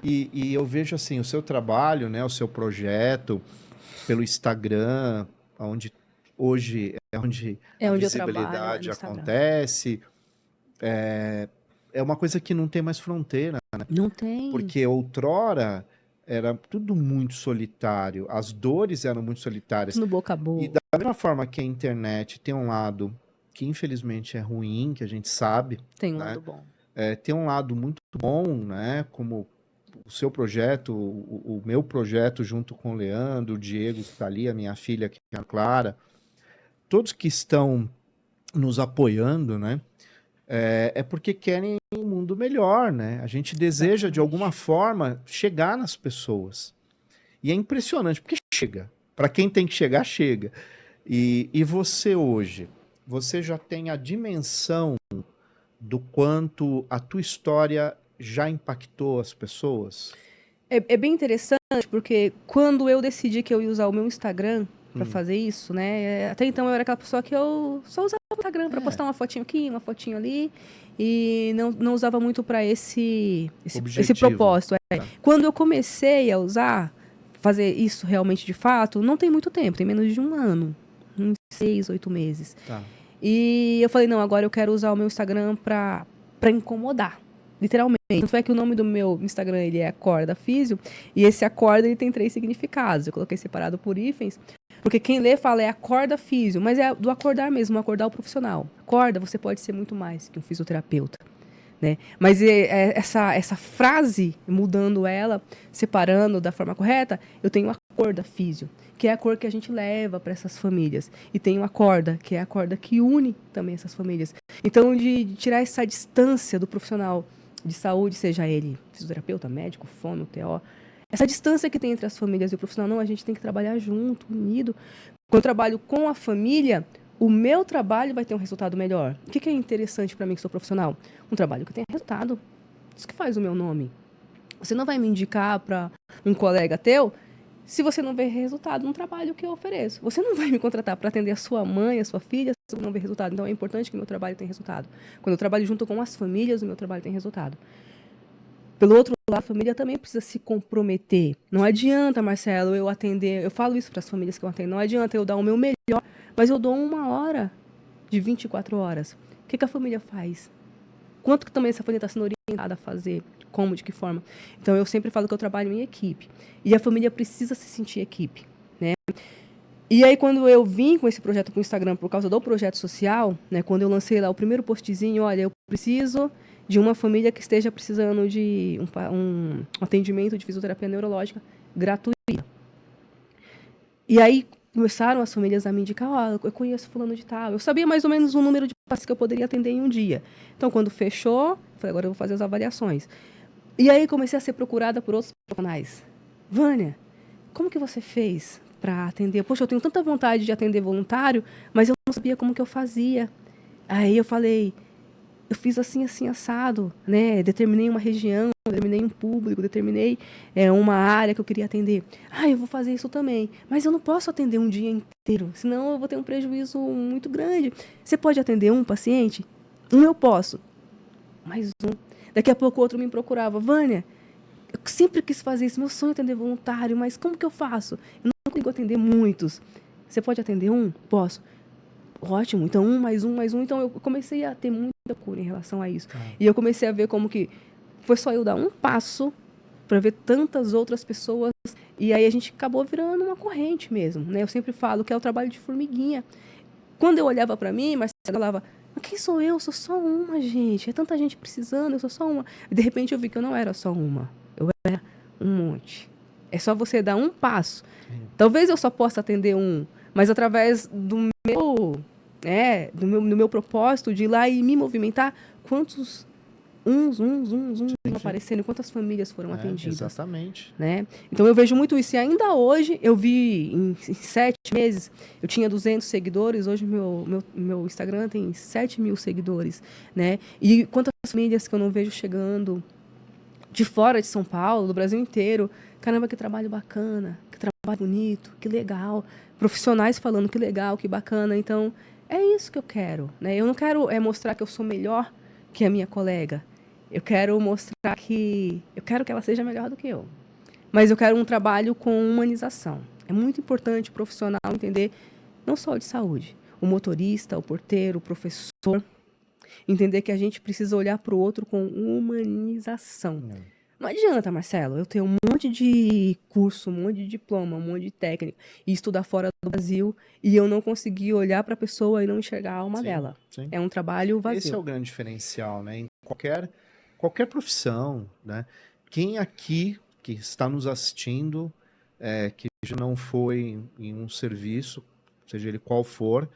E eu vejo assim, o seu trabalho, né, o seu projeto pelo Instagram, onde hoje é onde É a onde eu trabalho, é no visibilidade Instagram. acontece, é uma coisa que não tem mais fronteira, Não tem. porque outrora era tudo muito solitário, as dores eram muito solitárias. Tudo no boca a E da boca. mesma forma que a internet tem um lado que infelizmente é ruim, que a gente sabe, Tem um né? lado bom. Tem um lado muito bom, né? Como o seu projeto, o meu projeto junto com o Leandro, o Diego que está ali, a minha filha que é a Clara, todos que estão nos apoiando, né? É porque querem um mundo melhor, né? A gente deseja de alguma Exatamente. forma chegar nas pessoas. E é impressionante, porque chega. Para quem tem que chegar, chega. E você hoje, você já tem a dimensão do quanto a tua história já impactou as pessoas? É bem interessante, porque quando eu decidi que eu ia usar o meu Instagram pra Hum. fazer isso, né? Até então eu era aquela pessoa que eu só usava o Instagram pra É, postar uma fotinho aqui, uma fotinho ali, e não usava muito pra esse objetivo. propósito. Tá. Quando eu comecei a usar, fazer isso realmente de fato, não tem muito tempo, tem menos de um ano, uns 6, 8 meses. Tá. E eu falei, não, agora eu quero usar o meu Instagram pra incomodar. Literalmente. Tanto é que o nome do meu Instagram, ele é Acorda Físio, e esse acorda, ele tem 3 significados. Eu coloquei separado por hífens, porque quem lê fala é acorda físio, mas é do acordar mesmo, acordar o profissional. Acorda, você pode ser muito mais que um fisioterapeuta. Né? Mas essa frase, mudando ela, separando da forma correta, eu tenho a corda físio, que é a cor que a gente leva para essas famílias. E tenho a corda, que é a corda que une também essas famílias. Então, de tirar essa distância do profissional de saúde, seja ele fisioterapeuta, médico, fono, TO, essa distância que tem entre as famílias e o profissional, não, a gente tem que trabalhar junto, unido. Quando eu trabalho com a família, o meu trabalho vai ter um resultado melhor. O que é interessante para mim que sou profissional? Um trabalho que tem resultado. Isso que faz o meu nome. Você não vai me indicar para um colega teu se você não vê resultado no trabalho que eu ofereço. Você não vai me contratar para atender a sua mãe, a sua filha, se você não vê resultado. Então é importante que o meu trabalho tenha resultado. Quando eu trabalho junto com as famílias, o meu trabalho tem resultado. Pelo outro lado, a família também precisa se comprometer. Não adianta, Marcelo, eu atender. Eu falo isso para as famílias que eu atendo. Não adianta eu dar o meu melhor, mas eu dou 1 hora de 24 horas. O que a família faz? Quanto que também essa família está sendo orientada a fazer? Como, de que forma? Então, eu sempre falo que eu trabalho em equipe. E a família precisa se sentir equipe, né? E aí, quando eu vim com esse projeto para o Instagram, por causa do projeto social, né? Quando eu lancei lá o primeiro postzinho, olha, eu preciso de uma família que esteja precisando de um atendimento de fisioterapia neurológica gratuito. E aí começaram as famílias a me indicar, eu conheço fulano de tal. Eu sabia mais ou menos o número de pacientes que eu poderia atender em um dia. Então, quando fechou, falei, agora eu vou fazer as avaliações. E aí comecei a ser procurada por outros profissionais. Vânia, como que você fez para atender? Poxa, eu tenho tanta vontade de atender voluntário, mas eu não sabia como que eu fazia. Aí eu falei, eu fiz assim, assim, assado, né? Determinei uma região, determinei um público, determinei uma área que eu queria atender. Eu vou fazer isso também. Mas eu não posso atender um dia inteiro, senão eu vou ter um prejuízo muito grande. Você pode atender um paciente? Um eu posso. Mais um. Daqui a pouco outro me procurava. Vânia, eu sempre quis fazer isso, meu sonho é atender voluntário, mas como que eu faço? Eu não consigo atender muitos. Você pode atender um? Posso. Ótimo, então mais um, mais um. Então eu comecei a ter muita cura em relação a isso. Tá. E eu comecei a ver como que foi só eu dar um passo para ver tantas outras pessoas. E aí a gente acabou virando uma corrente mesmo, né? Eu sempre falo que é o trabalho de formiguinha. Quando eu olhava para mim, Marcela falava, mas quem sou eu? Eu sou só uma, gente. É tanta gente precisando, eu sou só uma. E de repente eu vi que eu não era só uma. Eu era um monte. É só você dar um passo. Sim. Talvez eu só possa atender um, mas através do meu propósito de ir lá e me movimentar, quantos Sim, sim. aparecendo, quantas famílias foram atendidas, Exatamente. né? Então eu vejo muito isso. E ainda hoje, eu vi em 7 meses, eu tinha 200 seguidores, hoje meu Instagram tem 7.000 seguidores, né? E quantas famílias que eu não vejo chegando de fora de São Paulo, do Brasil inteiro. Caramba, que trabalho bacana, que trabalho bonito, que legal. Profissionais falando que legal, que bacana. Então, é isso que eu quero, né? Eu não quero mostrar que eu sou melhor que a minha colega. Eu quero mostrar que... Eu quero que ela seja melhor do que eu. Mas eu quero um trabalho com humanização. É muito importante o profissional entender, não só de saúde, o motorista, o porteiro, o professor, entender que a gente precisa olhar para o outro com humanização. Não adianta, Marcelo, eu tenho um monte de curso, um monte de diploma, um monte de técnica, e estudar fora do Brasil, e eu não conseguir olhar para a pessoa e não enxergar a alma dela. Sim. É um trabalho vazio. Esse é o grande diferencial, né? Em qualquer profissão, né? Quem aqui que está nos assistindo, que já não foi em um serviço, seja ele qual for,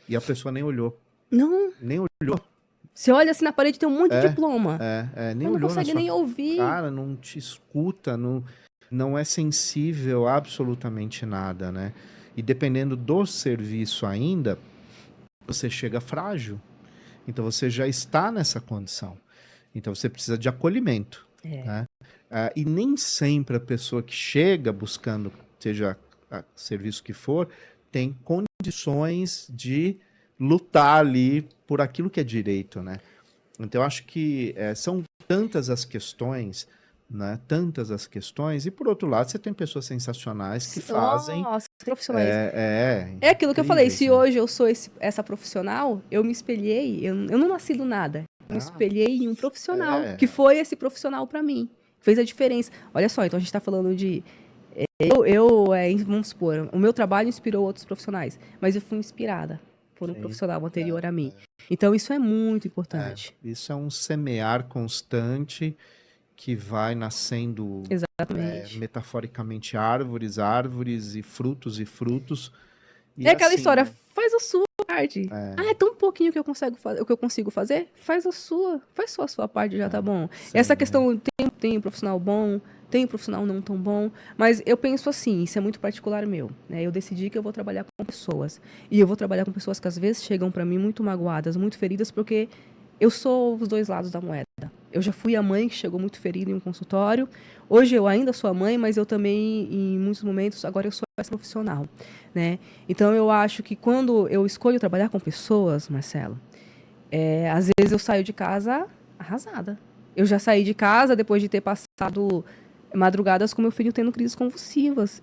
e a pessoa nem olhou. Não. Nem olhou. Você olha assim na parede, tem um monte de diploma. Nem mas não olhou consegue nem ouvir. Cara, não te escuta, não é sensível a absolutamente nada, né? E dependendo do serviço ainda, você chega frágil. Então você já está nessa condição. Então você precisa de acolhimento. Né? E nem sempre a pessoa que chega buscando, seja serviço que for, tem condições de lutar ali por aquilo que é direito, né? Então eu acho que são tantas as questões, né? Tantas as questões, e por outro lado você tem pessoas sensacionais que fazem... Nossa, profissionais. É aquilo que eu falei, se né? hoje eu sou essa profissional, eu me espelhei, eu não nasci do nada. Eu me espelhei em um profissional, que foi esse profissional para mim. Fez a diferença. Olha só, então a gente está falando de... vamos supor, o meu trabalho inspirou outros profissionais, mas eu fui inspirada por um profissional anterior a mim. Então isso é muito importante. Isso é um semear constante que vai nascendo, metaforicamente, árvores e frutos. E é aquela assim, história, né? faz a sua parte. É tão pouquinho que eu consigo fazer, faz só a sua parte, já tá bom. Essa questão, tem um profissional bom, tem um profissional não tão bom, mas eu penso assim, isso é muito particular meu, né? Eu decidi que eu vou trabalhar com pessoas, e eu vou trabalhar com pessoas que às vezes chegam para mim muito magoadas, muito feridas, porque eu sou os dois lados da moeda. Eu já fui a mãe que chegou muito ferida em um consultório. Hoje eu ainda sou a mãe, mas eu também, em muitos momentos, agora eu sou essa profissional, né? Então eu acho que quando eu escolho trabalhar com pessoas, Marcelo, às vezes eu saio de casa arrasada. Eu já saí de casa depois de ter passado madrugadas com meu filho tendo crises convulsivas.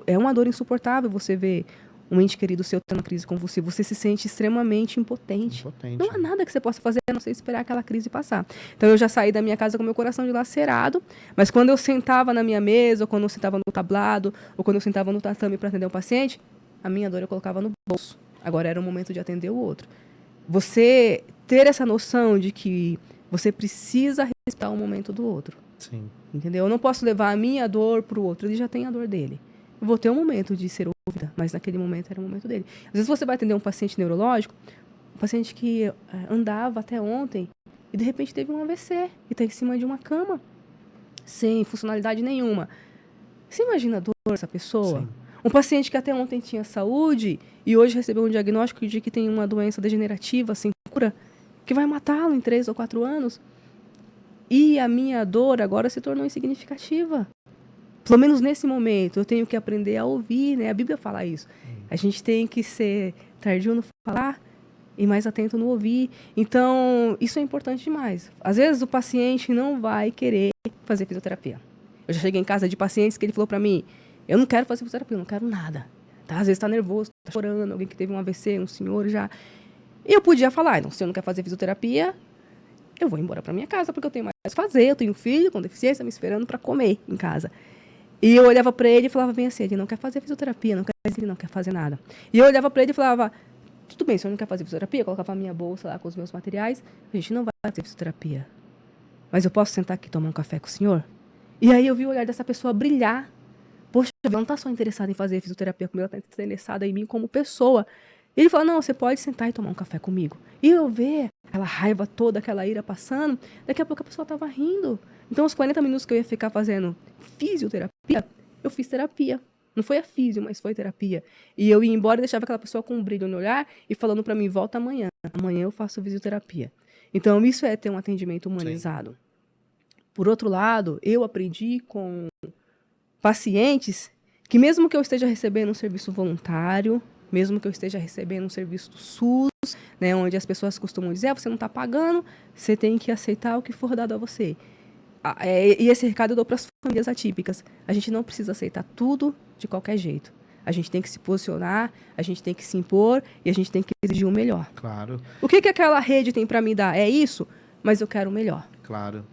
É uma dor insuportável você ver um ente querido seu tendo crise convulsiva. Você se sente extremamente impotente. Não há nada que você possa fazer a não ser esperar aquela crise passar. Então eu já saí da minha casa com meu coração dilacerado, mas quando eu sentava na minha mesa, ou quando eu sentava no tablado, ou quando eu sentava no tatame para atender um paciente, a minha dor eu colocava no bolso. Agora era o momento de atender o outro. Você ter essa noção de que você precisa respeitar o momento do outro. Sim. Entendeu? Eu não posso levar a minha dor para o outro, ele já tem a dor dele. Eu vou ter um momento de ser ouvida, mas naquele momento era o momento dele. Às vezes você vai atender um paciente neurológico, um paciente que andava até ontem e de repente teve um AVC e está em cima de uma cama, sem funcionalidade nenhuma. Você imagina a dor dessa pessoa? Sim. Um paciente que até ontem tinha saúde e hoje recebeu um diagnóstico de que tem uma doença degenerativa sem cura, que vai matá-lo em 3 ou 4 anos. E a minha dor agora se tornou insignificativa. Pelo menos nesse momento, eu tenho que aprender a ouvir, né? A Bíblia fala isso. A gente tem que ser tardio no falar e mais atento no ouvir. Então, isso é importante demais. Às vezes, o paciente não vai querer fazer fisioterapia. Eu já cheguei em casa de pacientes que ele falou para mim, eu não quero fazer fisioterapia, eu não quero nada. Tá? Às vezes está nervoso, está chorando, alguém que teve um AVC, um senhor já. E eu podia falar, não, se eu não quer fazer fisioterapia, eu vou embora para minha casa, porque eu tenho mais a fazer, eu tenho um filho com deficiência me esperando para comer em casa. E eu olhava para ele e falava bem assim, ele não quer fazer fisioterapia, ele não quer fazer nada. E eu olhava para ele e falava, tudo bem, o senhor não quer fazer fisioterapia? Eu colocava a minha bolsa lá com os meus materiais, a gente não vai fazer fisioterapia. Mas eu posso sentar aqui e tomar um café com o senhor? E aí eu vi o olhar dessa pessoa brilhar. Poxa, ela não está só interessada em fazer fisioterapia comigo, ela está interessada em mim como pessoa. E ele falou, não, você pode sentar e tomar um café comigo. E eu ver aquela raiva toda, aquela ira passando, daqui a pouco a pessoa estava rindo. Então, os 40 minutos que eu ia ficar fazendo fisioterapia, eu fiz terapia. Não foi a físio, mas foi terapia. E eu ia embora e deixava aquela pessoa com um brilho no olhar e falando para mim, volta amanhã. Amanhã eu faço fisioterapia. Então, isso é ter um atendimento humanizado. Sim. Por outro lado, eu aprendi com pacientes que mesmo que eu esteja recebendo um serviço voluntário, mesmo que eu esteja recebendo um serviço do SUS, né? Onde as pessoas costumam dizer, você não está pagando, você tem que aceitar o que for dado a você. E esse recado eu dou para as famílias atípicas. A gente não precisa aceitar tudo de qualquer jeito. A gente tem que se posicionar, a gente tem que se impor e a gente tem que exigir o melhor. Claro. O que aquela rede tem para me dar? É isso, mas eu quero o melhor. Claro.